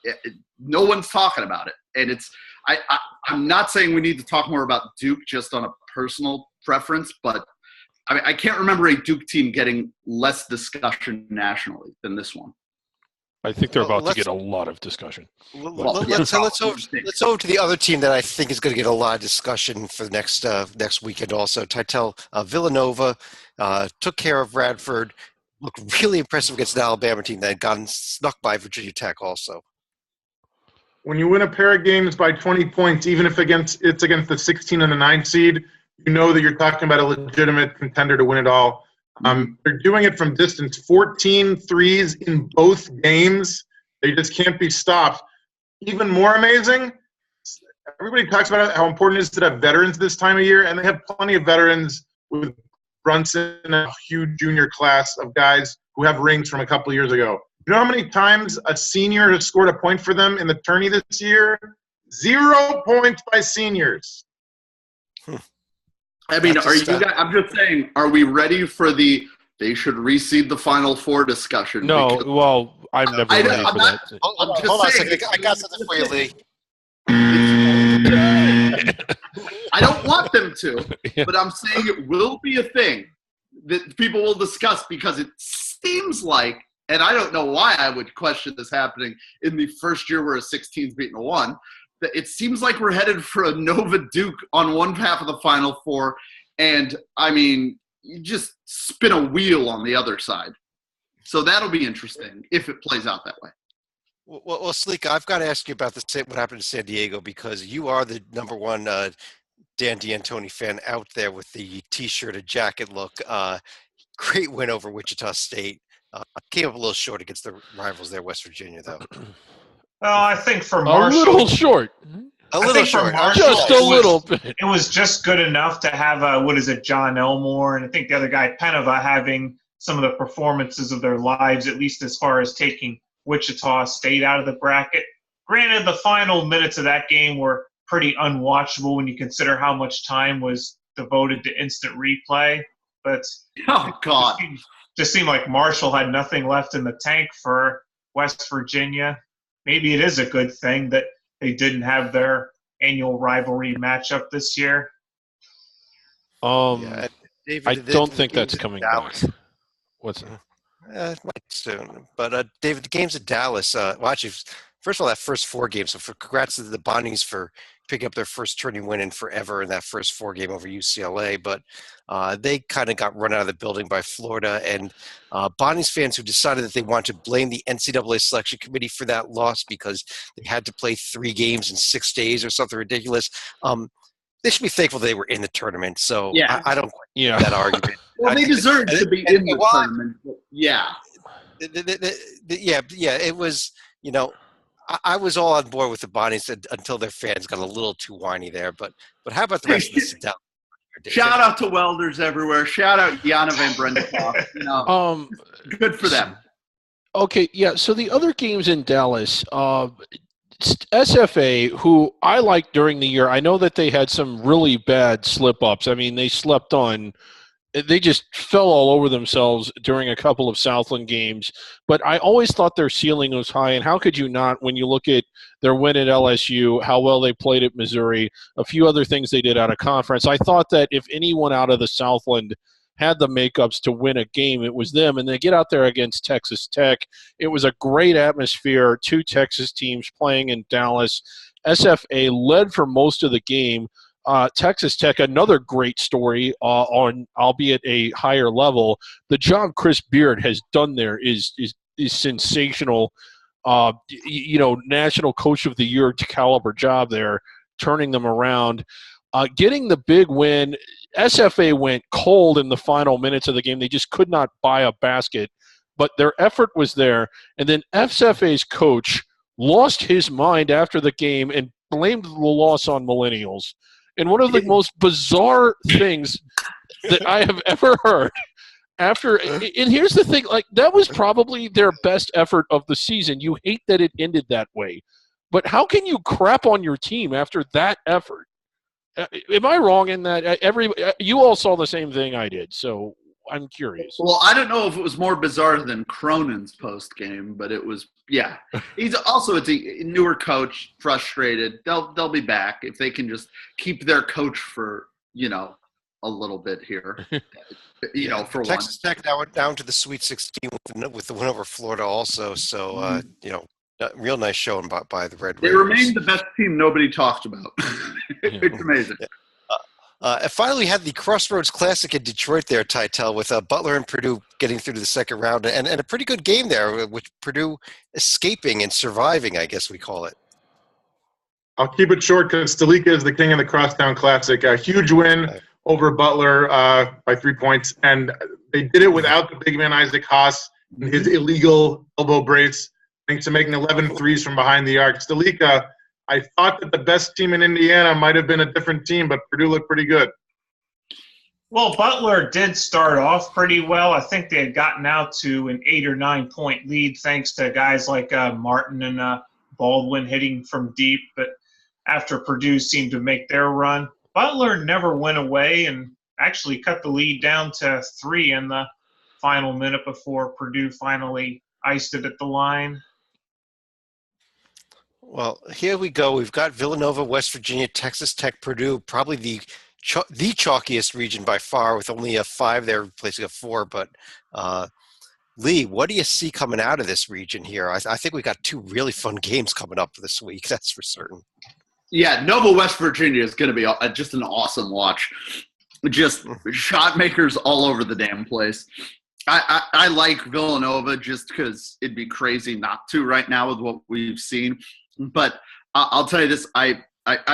no one's talking about it. And I'm not saying we need to talk more about Duke just on a personal preference, but I can't remember a Duke team getting less discussion nationally than this one. I think they're about to get a lot of discussion. Let's over to the other team that I think is going to get a lot of discussion for the next weekend also. Titel, Villanova took care of Radford, looked really impressive against an Alabama team that had gotten snuck by Virginia Tech also. When you win a pair of games by 20 points, even if it's against the 16 and the 9 seed, you know that you're talking about a legitimate contender to win it all. They're doing it from distance, 14 threes in both games. They just can't be stopped. Even more amazing, everybody talks about how important it is to have veterans this time of year, and they have plenty of veterans with Brunson and a huge junior class of guys who have rings from a couple of years ago. You know how many times a senior has scored a point for them in the tourney this year? 0 points by seniors. I mean, are you guys, I'm just saying, are we ready for they should reseed the Final Four discussion? No, well, I'm never ready for that. Hold on a second. I got something for you, Lee. I don't want them to, but I'm saying it will be a thing that people will discuss because it seems like, and I don't know why I would question this happening in the first year where a 16's beating a 1, that it seems like we're headed for a Nova Duke on one half of the Final Four, and, I mean, you just spin a wheel on the other side. So that'll be interesting if it plays out that way. Well, Sleek, I've got to ask you about what happened to San Diego because you are the number one Dan D'Antoni fan out there with the T-shirt and jacket look. great win over Wichita State. Came up a little short against the rivals there, West Virginia, though. Well, I think for A Marshall, little short. A I little think for short. Marshall, Just a little bit. it was just good enough to have John Elmore, and I think the other guy, Penova, having some of the performances of their lives, at least as far as taking Wichita State out of the bracket. Granted, the final minutes of that game were pretty unwatchable when you consider how much time was devoted to instant replay. But Oh, God. just seemed like Marshall had nothing left in the tank for West Virginia. Maybe it is a good thing that they didn't have their annual rivalry matchup this year. Yeah, David, I the don't think games that's at coming back. Dallas. What's that? It might soon. But David, the games at Dallas. Well, actually, first of all, that first 4 games. So congrats to the Bonnies for picking up their first tourney win in forever in that first 4 game over UCLA. But they kind of got run out of the building by Florida. And Bonnies fans who decided that they wanted to blame the NCAA selection committee for that loss because they had to play 3 games in 6 days or something ridiculous. They should be thankful they were in the tournament. So Yeah. I don't Yeah. that argument. Well, they deserve to be in the Well, tournament. Yeah. Yeah, it was, I was all on board with the Bonnies until their fans got a little too whiny there. But how about the rest of the Sedell? Shout out to welders everywhere. Shout out Jana Van Brendekhoff. Good for them. Okay, yeah. So the other games in Dallas, SFA, who I liked during the year, I know that they had some really bad slip-ups. I mean, they slept on – they just fell all over themselves during a couple of Southland games. But I always thought their ceiling was high, and how could you not when you look at their win at LSU, how well they played at Missouri, a few other things they did out of conference. I thought that if anyone out of the Southland – had the makeups to win a game, it was them. And they get out there against Texas Tech. It was a great atmosphere, 2 Texas teams playing in Dallas. SFA led for most of the game. Texas Tech, another great story on, albeit a higher level. The job Chris Beard has done there is sensational. National Coach of the Year caliber job there, turning them around. Getting the big win. SFA went cold in the final minutes of the game. They just could not buy a basket, but their effort was there. And then SFA's coach lost his mind after the game and blamed the loss on millennials. And one of the most bizarre things that I have ever heard and here's the thing, like, that was probably their best effort of the season. You hate that it ended that way, but how can you crap on your team after that effort? Am I wrong in that? You all saw the same thing I did, so I'm curious. Well, I don't know if it was more bizarre than Cronin's post game, but it was. Yeah, it's a newer coach, frustrated. They'll be back if they can just keep their coach for a little bit here. For Texas Tech now went down to the Sweet 16 with the win over Florida also. So real nice showing by the Red Raiders. They remain the best team nobody talked about. It's amazing. And finally, we had the Crossroads Classic in Detroit there, Titel, with Butler and Purdue getting through to the second round, and a pretty good game there, with Purdue escaping and surviving, I guess we call it. I'll keep it short because Stalika is the king of the Crosstown Classic. A huge win over Butler by 3 points, and they did it without the big man Isaac Haas and his illegal elbow brace, thanks to making 11 threes from behind the arc. Stalika, I thought that the best team in Indiana might have been a different team, but Purdue looked pretty good. Well, Butler did start off pretty well. I think they had gotten out to an 8 or 9 point lead thanks to guys like Martin and Baldwin hitting from deep. But after Purdue seemed to make their run, Butler never went away and actually cut the lead down to 3 in the final minute before Purdue finally iced it at the line. Well, here we go. We've got Villanova, West Virginia, Texas Tech, Purdue, probably the chalkiest region by far, with only a 5 there replacing a 4. But Lee, what do you see coming out of this region here? I think we got 2 really fun games coming up this week. That's for certain. Yeah, Nova, West Virginia is going to be just an awesome watch. Just shot makers all over the damn place. I like Villanova just because it'd be crazy not to right now with what we've seen. But I'll tell you this, I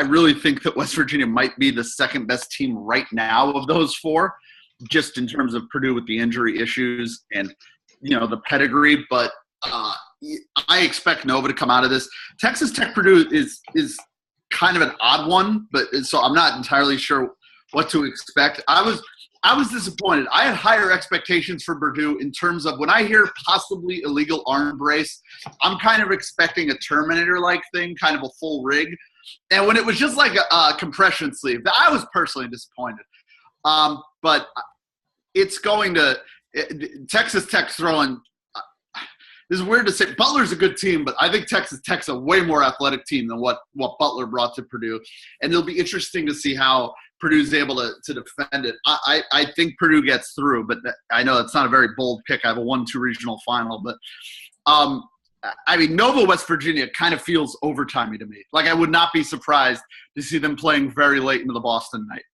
really think that West Virginia might be the second best team right now of those 4. just in terms of Purdue with the injury issues and, the pedigree. But I expect Nova to come out of this. Texas Tech Purdue is kind of an odd one, but so I'm not entirely sure what to expect. I was disappointed. I had higher expectations for Purdue in terms of when I hear possibly illegal arm brace, I'm kind of expecting a Terminator-like thing, kind of a full rig. And when it was just like a compression sleeve, I was personally disappointed. But it's going to Texas Tech throwing. This is weird to say. Butler's a good team, but I think Texas Tech's a way more athletic team than what Butler brought to Purdue. And it'll be interesting to see how Purdue's able to defend it. I think Purdue gets through, but I know it's not a very bold pick. I have a 1-2 regional final. But, Nova, West Virginia kind of feels overtimey to me. Like, I would not be surprised to see them playing very late into the Boston night.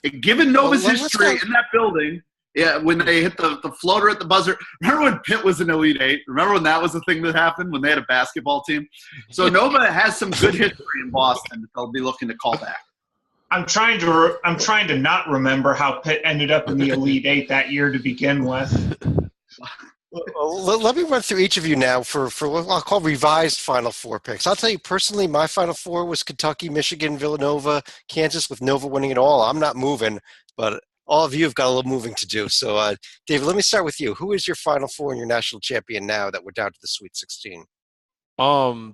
And given Nova's history in that building – yeah, when they hit the floater at the buzzer. Remember when Pitt was an Elite Eight? Remember when that was the thing that happened when they had a basketball team? So Nova has some good history in Boston that they'll be looking to call back. I'm trying to not remember how Pitt ended up in the Elite Eight that year to begin with. Well, let me run through each of you now for what I'll call revised Final Four picks. I'll tell you personally, my Final Four was Kentucky, Michigan, Villanova, Kansas, with Nova winning it all. I'm not moving, but all of you have got a little moving to do. So, David, let me start with you. Who is your Final Four and your national champion now that we're down to the Sweet 16? I've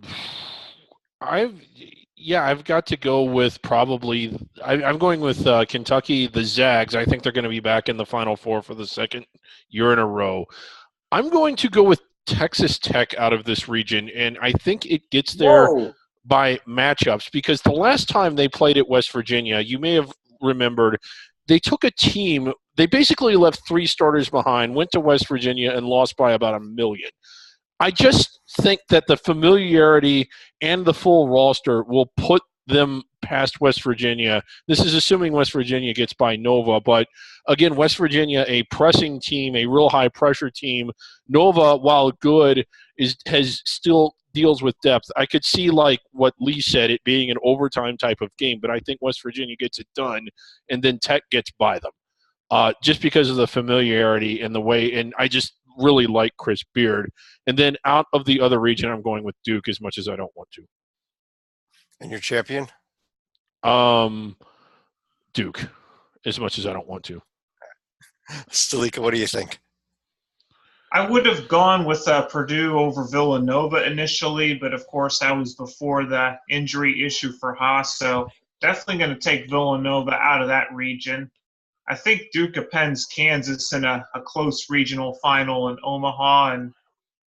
got to go with probably – I'm going with Kentucky, the Zags. I think they're going to be back in the Final Four for the second year in a row. I'm going to go with Texas Tech out of this region, and I think it gets there by matchups because the last time they played at West Virginia, you may have remembered – they took a team, they basically left 3 starters behind, went to West Virginia, and lost by about $1 million. I just think that the familiarity and the full roster will put them past West Virginia. This is assuming West Virginia gets by Nova, but again, West Virginia, a pressing team, a real high-pressure team. Nova, while good, has still deals with depth. I could see, like what Lee said, it being an overtime type of game, but I think West Virginia gets it done, and then Tech gets by them just because of the familiarity and the way, and I just really like Chris Beard. And then out of the other region, I'm going with Duke as much as I don't want to. And your champion? Duke, as much as I don't want to. Stalika, what do you think? I would have gone with Purdue over Villanova initially, but of course that was before the injury issue for Haas, so definitely going to take Villanova out of that region. I think Duke appends Kansas in a close regional final in Omaha, and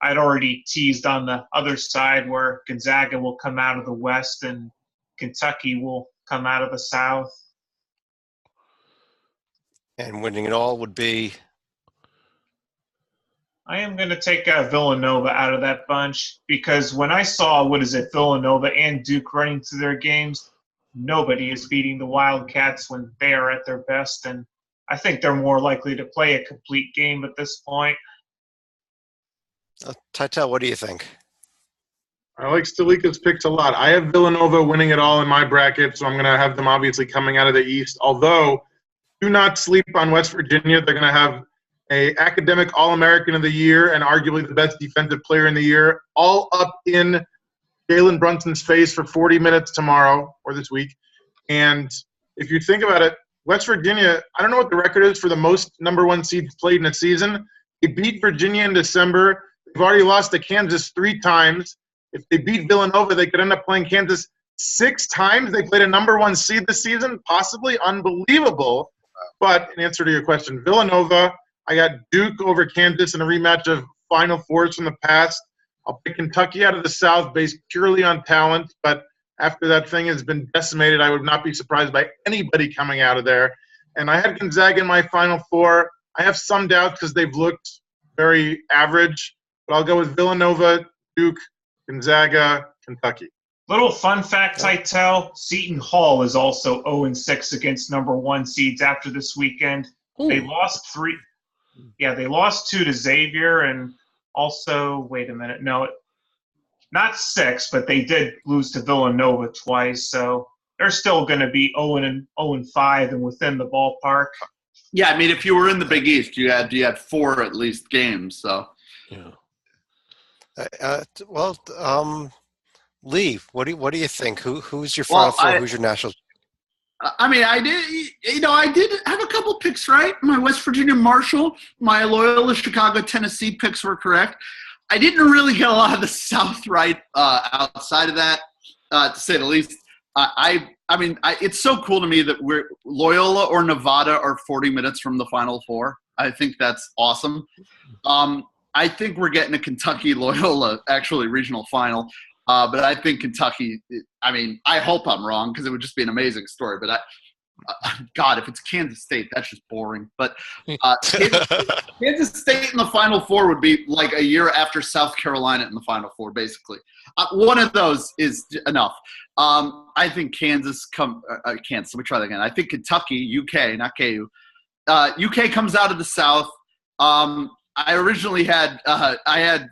I'd already teased on the other side where Gonzaga will come out of the West and Kentucky will come out of the South. And winning it all would be? I am going to take Villanova out of that bunch because when I saw, Villanova and Duke running through their games, nobody is beating the Wildcats when they are at their best, and I think they're more likely to play a complete game at this point. Titel, what do you think? I like Stalika's picks a lot. I have Villanova winning it all in my bracket, so I'm going to have them obviously coming out of the East. Although, do not sleep on West Virginia. They're going to have an academic All-American of the Year and arguably the best defensive player in the year, all up in Jalen Brunson's face for 40 minutes tomorrow or this week. And if you think about it, West Virginia, I don't know what the record is for the most number 1 seeds played in a season. They beat Virginia in December. They've already lost to Kansas 3 times. If they beat Villanova, they could end up playing Kansas 6 times. They played a number 1 seed this season, possibly unbelievable. But in answer to your question, Villanova, I got Duke over Kansas in a rematch of Final Fours from the past. I'll pick Kentucky out of the South based purely on talent, but after that thing has been decimated, I would not be surprised by anybody coming out of there. And I had Gonzaga in my Final Four. I have some doubts because they've looked very average, but I'll go with Villanova, Duke, Gonzaga, Kentucky. Little fun fact, Titel, Seton Hall is also 0-6 against number 1 seeds after this weekend. Ooh. They lost 3. Yeah, they lost 2 to Xavier and also, wait a minute, no, not 6, but they did lose to Villanova twice, so they're still going to be 0-5 and within the ballpark. Yeah, I mean, if you were in the Big East, you had 4 at least games. So, Yeah. Lee, what do you think? Who's your Final Four? Who's your national? I mean, I did have a couple picks right. My West Virginia Marshall, my Loyola Chicago, Tennessee picks were correct. I didn't really get a lot of the South right outside of that, to say the least. I mean, it's so cool to me that we're Loyola or Nevada are 40 minutes from the Final Four. I think that's awesome. I think we're getting a Kentucky Loyola actually regional final. But I think Kentucky, I mean, I hope I'm wrong because it would just be an amazing story. But God, if it's Kansas State, that's just boring. But Kansas State in the Final Four would be like a year after South Carolina in the Final Four, basically. One of those is enough. I think Kansas let me try that again. I think Kentucky, UK, not KU. UK comes out of the South. I originally had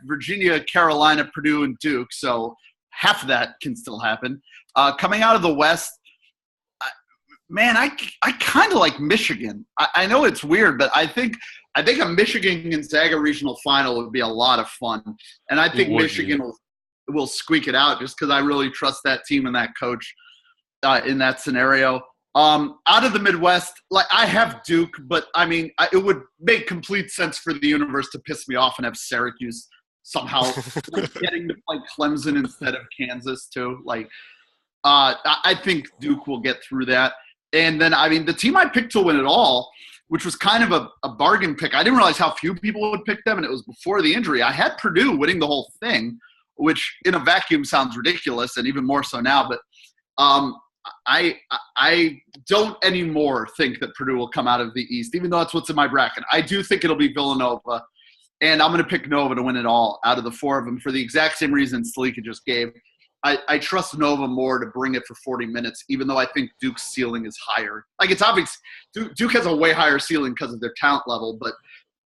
Virginia, Carolina, Purdue, and Duke, so half of that can still happen. Coming out of the West, I kind of like Michigan. I know it's weird, but I think a Michigan-Gonzaga regional final would be a lot of fun, and I think Michigan will squeak it out just because I really trust that team and that coach in that scenario. Out of the Midwest, like I have Duke, but I mean, it would make complete sense for the universe to piss me off and have Syracuse somehow getting to play Clemson instead of Kansas too. Like, I think Duke will get through that. And then, I mean, the team I picked to win it all, which was kind of a bargain pick. I didn't realize how few people would pick them, and it was before the injury. I had Purdue winning the whole thing, which in a vacuum sounds ridiculous, and even more so now. But I don't anymore think that Purdue will come out of the East, even though that's what's in my bracket. I do think it'll be Villanova, and I'm going to pick Nova to win it all out of the 4 of them for the exact same reason Salika just gave. I trust Nova more to bring it for 40 minutes, even though I think Duke's ceiling is higher. Like, it's obvious Duke has a way higher ceiling because of their talent level, but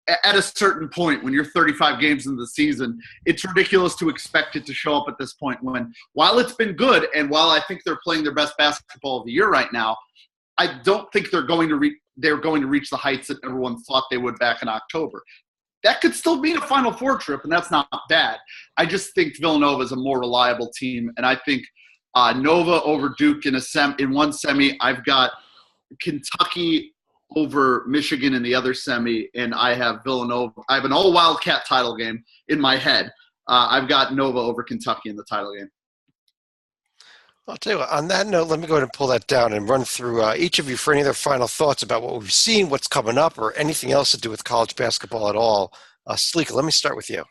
at a certain point, when you're 35 games into the season, it's ridiculous to expect it to show up at this point when, while it's been good and while I think they're playing their best basketball of the year right now, I don't think they're going to reach the heights that everyone thought they would back in October. That could still be a Final Four trip, and that's not bad. I just think Villanova is a more reliable team, and I think Nova over Duke in one semi. I've got Kentucky over Michigan in the other semi, and I have Villanova. I have an all Wildcat title game in my head. I've got Nova over Kentucky in the title game. I'll tell you what, on that note, let me go ahead and pull that down and run through each of you for any other final thoughts about what we've seen, what's coming up, or anything else to do with college basketball at all. Salika, let me start with you.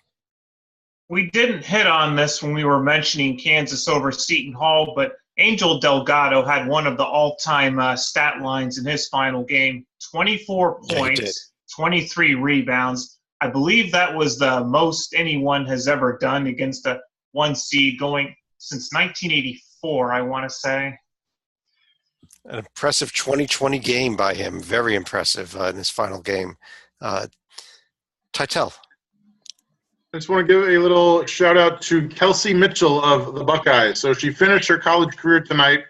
We didn't hit on this when we were mentioning Kansas over Seton Hall, but Angel Delgado had one of the all-time stat lines in his final game, 24 points, 23 rebounds. I believe that was the most anyone has ever done against a 1 seed going since 1984, I want to say. An impressive 2020 game by him. Very impressive in his final game. Titel. I just want to give a little shout out to Kelsey Mitchell of the Buckeyes. So she finished her college career tonight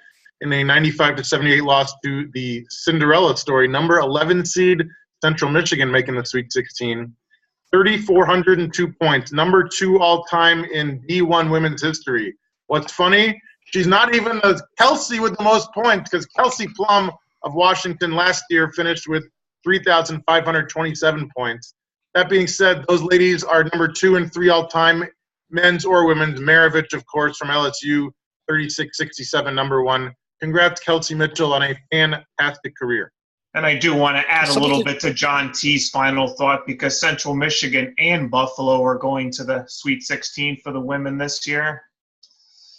in a 95-78 loss to the Cinderella story, number 11 seed Central Michigan making the Sweet 16. 3,402 points, number 2 all-time in D1 women's history. What's funny, she's not even Kelsey with the most points, because Kelsey Plum of Washington last year finished with 3,527 points. That being said, those ladies are number 2 and 3 all-time, men's or women's. Maravich, of course, from LSU, 36-67, number 1. Congrats, Kelsey Mitchell, on a fantastic career. And I do want to add a little bit to John T's final thought, because Central Michigan and Buffalo are going to the Sweet 16 for the women this year.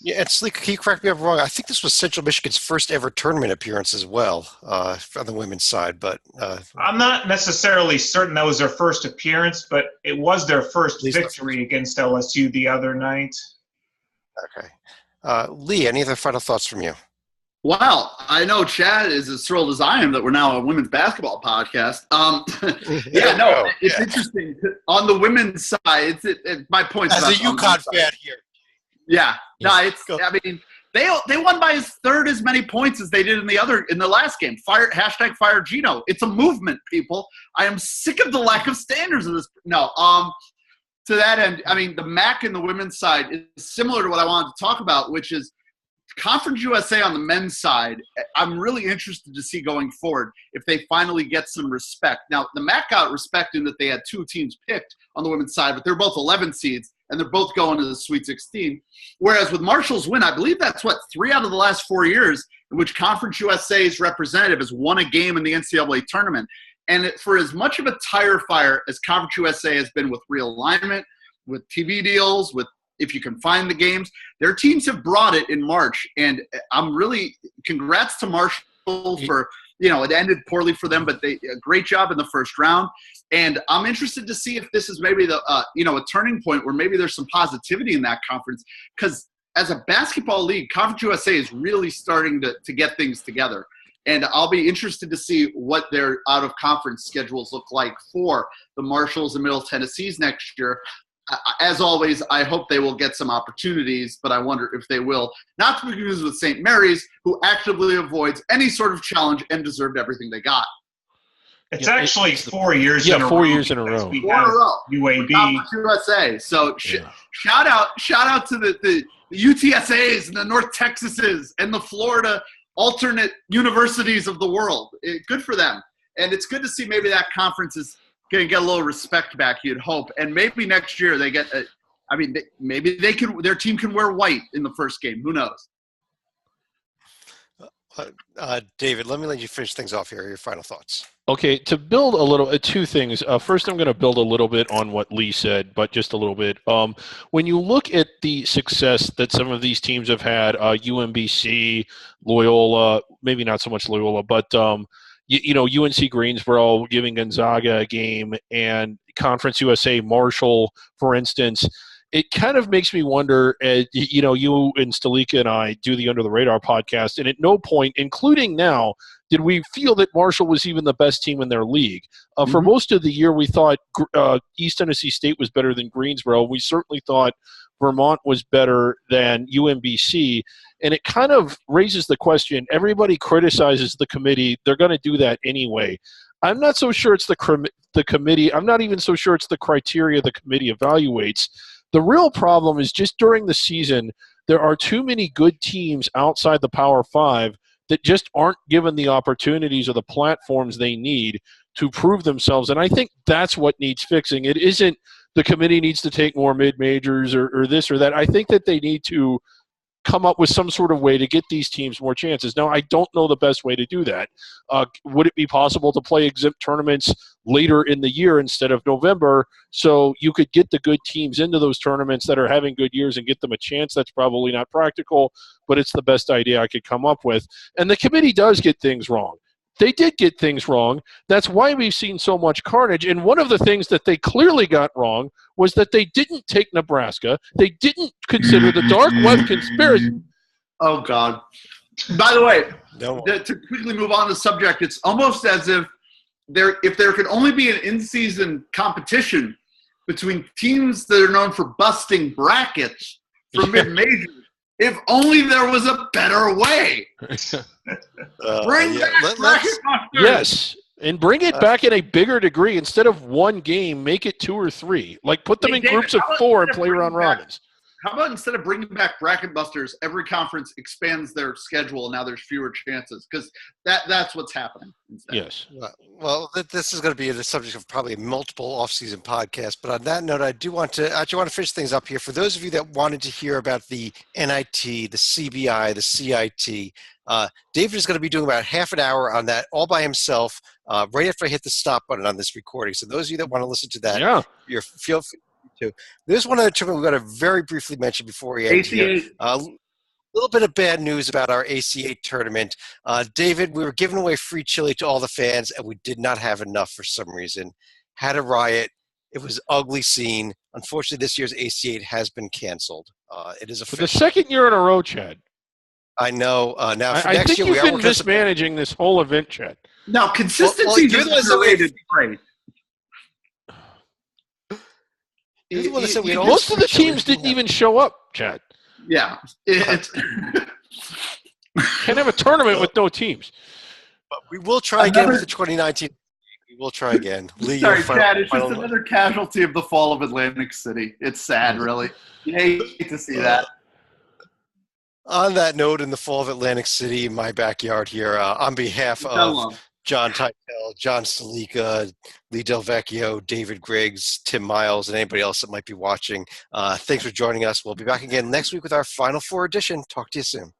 Yeah, and Salika, can you correct me if I'm wrong? I think this was Central Michigan's first ever tournament appearance as well on the women's side. But I'm not necessarily certain that was their first appearance, but it was their first victory against LSU the other night. Okay. Lee, any other final thoughts from you? Wow, I know Chad is as thrilled as I am that we're now a women's basketball podcast. It's interesting. On the women's side, my point as a UConn fan here. Yeah, no, I mean, They won by third as many points as they did in the last game. Fire Gino. It's a movement, people. I am sick of the lack of standards of this. No, to that end, I mean, the MAC in the women's side is similar to what I wanted to talk about, which is Conference USA on the men's side. I'm really interested to see going forward if they finally get some respect. Now, the MAC got respect in that they had 2 teams picked on the women's side, but they're both 11 seeds, and they're both going to the Sweet 16. Whereas with Marshall's win, I believe that's 3 out of the last 4 years in which Conference USA's representative has won a game in the NCAA tournament. And for as much of a tire fire as Conference USA has been with realignment, with TV deals, with if you can find the games, their teams have brought it in March. And I'm really congrats to Marshall for, it ended poorly for them, but a great job in the first round. And I'm interested to see if this is maybe a turning point where maybe there's some positivity in that conference. Because as a basketball league, Conference USA is really starting to get things together. And I'll be interested to see what their out-of-conference schedules look like for the Marshalls and Middle Tennessees next year. As always, I hope they will get some opportunities, but I wonder if they will. Not to be confused with St. Mary's, who actively avoids any sort of challenge and deserved everything they got. It's actually 4 years in a row. 4 years in a row. 4 in a row. UAB. USA. So shout out to the UTSAs and the North Texases and the Florida alternate universities of the world. Good for them. And it's good to see maybe that conference is going to get a little respect back, you'd hope. And maybe next year they get maybe their team can wear white in the first game. Who knows? David, let me let you finish things off here. Your final thoughts. Okay, to build a little, 2 things. First, I'm going to build a little bit on what Lee said, but just a little bit. When you look at the success that some of these teams have had, UMBC, Loyola, maybe not so much Loyola, but UNC Greensboro giving Gonzaga a game, and Conference USA, Marshall, for instance, it kind of makes me wonder, you and Stalika and I do the Under the Radar podcast, and at no point, including now, did we feel that Marshall was even the best team in their league. For most of the year, we thought East Tennessee State was better than Greensboro. We certainly thought Vermont was better than UMBC. And it kind of raises the question, everybody criticizes the committee. They're going to do that anyway. I'm not so sure it's the committee. I'm not even so sure it's the criteria the committee evaluates. The real problem is just during the season, there are too many good teams outside the Power Five that just aren't given the opportunities or the platforms they need to prove themselves. And I think that's what needs fixing. It isn't the committee needs to take more mid-majors or this or that. I think that they need to come up with some sort of way to get these teams more chances. Now, I don't know the best way to do that. Would it be possible to play exempt tournaments later in the year instead of November so you could get the good teams into those tournaments that are having good years and get them a chance? That's probably not practical, but it's the best idea I could come up with. And the committee does get things wrong. They did get things wrong. That's why we've seen so much carnage. And one of the things that they clearly got wrong was that they didn't take Nebraska. They didn't consider the dark web conspiracy. Oh, God. By the way, to quickly move on to the subject, it's almost as if there could only be an in-season competition between teams that are known for busting brackets for mid-majors. If only there was a better way. Bring back bracket busters. Yes, and bring it back in a bigger degree. Instead of one game, make it 2 or 3. Like put them in groups of 4 and play round robins. How about instead of bringing back bracket busters, every conference expands their schedule and now there's fewer chances? Because that's what's happening instead. Yes. Well, this is going to be the subject of probably multiple off-season podcasts. But on that note, I want to finish things up here. For those of you that wanted to hear about the NIT, the CBI, the CIT, David is going to be doing about half an hour on that all by himself right after I hit the stop button on this recording. So those of you that want to listen to that, feel free to. There's one other tournament we've got to very briefly mention before we end here. A little bit of bad news about our ACA tournament. David, we were giving away free chili to all the fans, and we did not have enough for some reason. Had a riot. It was an ugly scene. Unfortunately, this year's ACA has been canceled. It is for the second year in a row, Chad. I know. Now, for I next think year, you've we are been mismanaging this whole event, Chad. No, consistency is related. Most of the teams didn't even show up, Chad. Yeah. Can't have a tournament with no teams. But we will try again Another- with the 2019. We will try again. Lee, Sorry, your final- Chad, it's just final- another casualty of the fall of Atlantic City. It's sad, really. You hate to see that. On that note, in the fall of Atlantic City, my backyard here, on behalf of John Teitel, John Stalika, Lee Del Vecchio, David Griggs, Tim Miles, and anybody else that might be watching, thanks for joining us. We'll be back again next week with our Final Four edition. Talk to you soon.